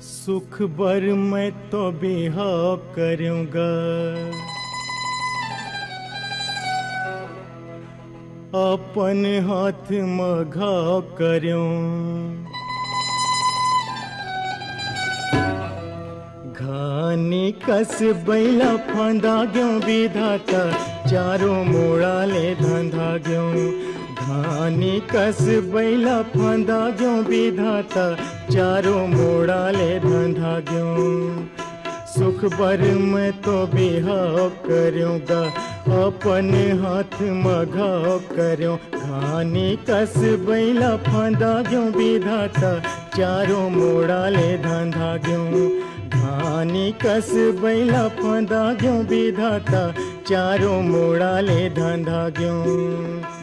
सुख बर मैं तो बिहाव करूँगा, अपन हाथ में घाव करूँ। घानी कस बैला फंदा ग्यों विधाता, चारों मोड़ा ले धंधा ग्यों। घानी कस बैला फंदा ग्यों विधाता, चारों मोड़ा ले धंधा ग्यों। सुख बर मैं तो बिहाव करूँगा, अपन हाथ में घाव करूँ। घानी कस बैला फंदा ग्यों विधाता, चारों मोड़ा ले धंधा ग्यों। घानी कस बैला फंदा ग्यों विधाता, चारों मोड़ा ले धंधा ग्यों।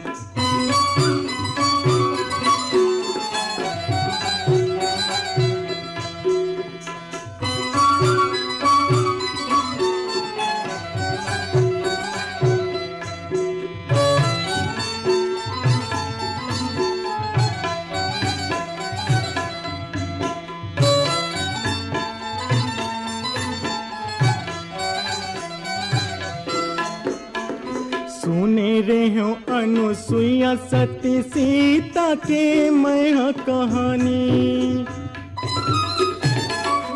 सुने रे हो अनुसुईया सती सीता के मैं कहानी।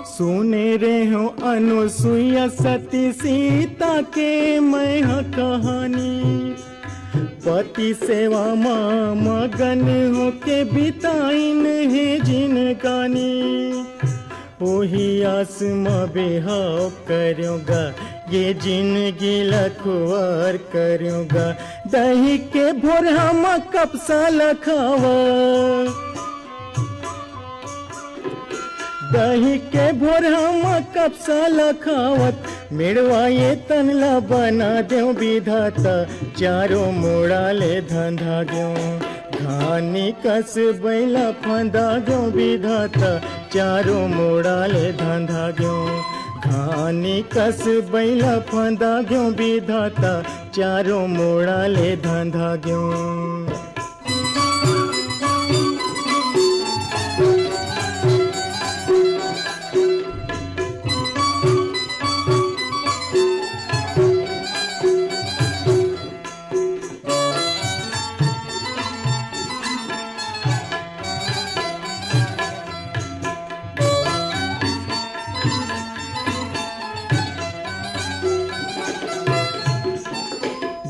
सुने रे हो अनुसुईया सती सीता के मैं कहानी। पति सेवा माँ मगन हो के बिताइन है जिनगानी। ओही आस में बिहाव करूँगा, ये जिंदगी लखवार करूँगा। दही के भोर हम कपसा लखावा, दही के भोर हम कपसा लखावत। मेड़वा ये तनला बना देव विधाता, चारों मोड़ा ले धंधा ग्यों। घानी कस बैला फंदा ग्यों विधाता, चारों मोड़ा ले धंधा ग्यों। घानी कस बैला फंदा ग्यों विधाता, चारों मोड़ा ले धंधा ग्यों।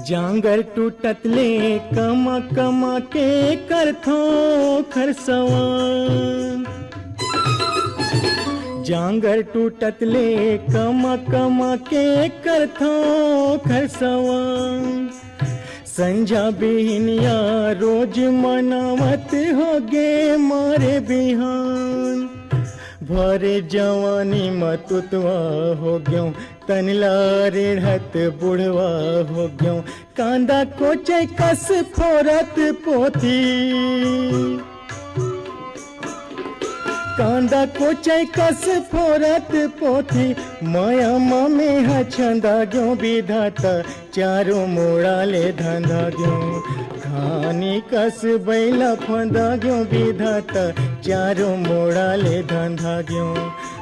जांगर टूटत ले कमा कमा के करथो खरसवा। जांगर टूटत ले कमा कमा के करथो खरसवा। संझा बिहनिया रोज मनावत होगे मारे बिहान। भरे जवानी मतुतवा हो ग्यों, तनला रेढ़त बुढ़वा हो ग्यों। कांदा कोचे कस फोरत पोथी, कांदा कोचे कस फोरत पोथी। माया मामे छंदा ग्यों विधाता, चारों मोड़ा ले धंधा ग्यों। घानी कस बैला फंदा ग्यों विधाता, चारों मोड़ा ले धंधा ग्यों।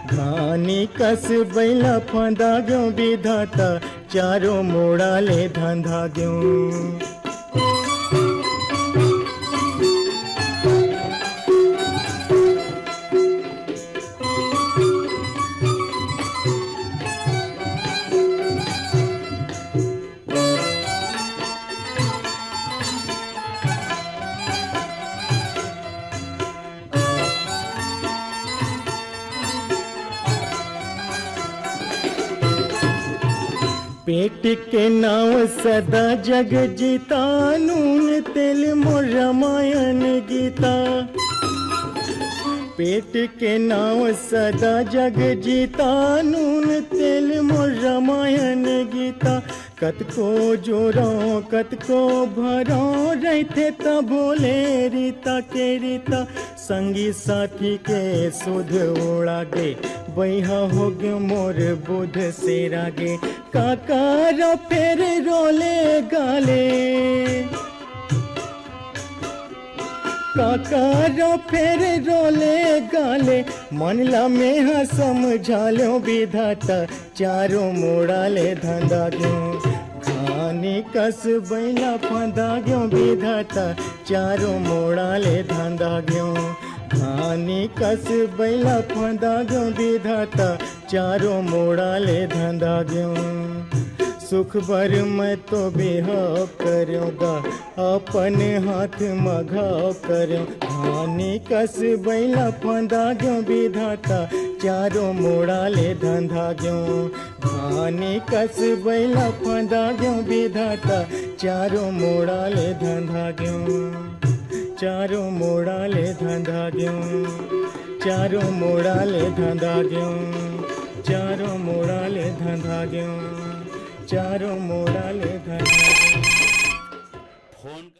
घानी कस बैला फंदा ग्यों विधाता, चारों मोड़ा ले धंधा ग्यों। पेट के नाव सदा जग जीता, नून तेल मोर रामायण गीता। पेट के नाव सदा जग जीता, नून तेल मोर रामायण गीता। कतको जोरो कतको भरो रहते त बोले रीता के रीता। संगी साथी के सुध उड़ा गे, बैहा हो गयो मोर बुध से रागे। काका फेर रोले गाले, काकारो फेर रोले गाले मनला में हाँ समझालो विधाता चारों मोड़ाले धंधा क्यों घानी कस बैला फंदा क्यों विधाता चारों मोड़ाले धंधा क्यों घानी कस बैला फंदा क्यों विधाता चारों मोड़ाले धंधा क्यों सुख भर मैं तो बिहाव करूँगा अपने हाथ मघाव करूँ घानी कस बैला फंदा क्यों विधाता चारों मोड़ाले धंधा क्यों घानी कस बैला फंदा क्यों विधाता चारों मोड़ाले धंधा क्यों चारों मोड़ाले धंधा क्यों चारों मोड़ाले धंधा क्यों चारों मोड़ाले धंधा क्यों चारों मोड़ाले धंधा क्यों।